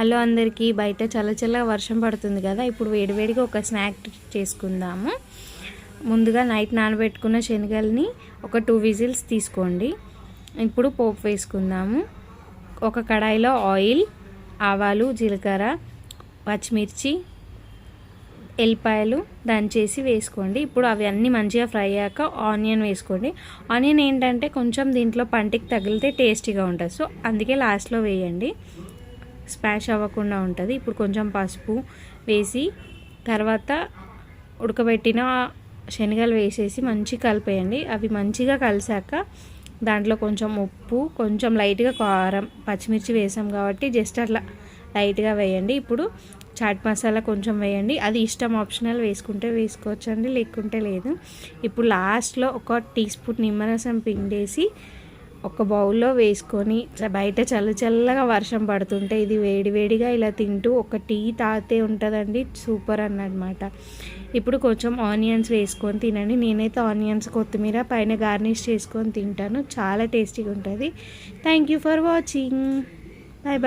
Hello అందరికీ, బయట చల్ల వర్షం పడుతుంది కదా. ఇప్పుడు వేడివేడిగా ఒక స్నాక్ చేసుకుందాము. ముందుగా నైట్ నానబెట్టుకున్న శనగల్ని ఒక 2 విజిల్స్ తీసుకోండి. ఇప్పుడు పోపు వేసుకుందాము. ఒక కడాయిలో ఆయిల్, ఆవాలు, జీలకర్ర, పచ్చిమిర్చి, ఎల్లిపాయలు దంచేసి వేసుకోండి. ఇప్పుడు అవి అన్నీ మంచిగా ఫ్రై అయ్యాక ఆనియన్ వేసుకోండి. ఆనియన్ ఏంటంటే కొంచెం దీంట్లో పంటికి తగిలితే టేస్టీగా ఉంటుంది, సో అందుకే లాస్ట్లో వేయండి, స్పాష్ అవ్వకుండా ఉంటుంది. ఇప్పుడు కొంచెం పసుపు వేసి తర్వాత ఉడకబెట్టిన శనగలు వేసేసి మంచిగా కలిపేయండి. అవి మంచిగా కలిసాక దాంట్లో కొంచెం ఉప్పు, కొంచెం లైట్గా కారం, పచ్చిమిర్చి వేసాం కాబట్టి జస్ట్ అట్లా లైట్గా వేయండి. ఇప్పుడు చాట్ మసాలా కొంచెం వేయండి, అది ఇష్టం, ఆప్షనల్, వేసుకుంటే వేసుకోవచ్చండి, లేకుంటే లేదు. ఇప్పుడు లాస్ట్లో ఒక టీ స్పూన్ నిమ్మరసం పిండేసి ఒక బౌల్లో వేసుకొని బయట చల్లగా వర్షం పడుతుంటే ఇది వేడివేడిగా ఇలా తింటూ ఒక టీ తాగితే ఉంటుందండి, సూపర్ అన్నమాట. ఇప్పుడు కొంచెం ఆనియన్స్ వేసుకొని తినండి. నేనైతే ఆనియన్స్, కొత్తిమీర పైన గార్నిష్ చేసుకొని తింటాను, చాలా టేస్టీగా ఉంటుంది. Thank you for watching. Bye bye.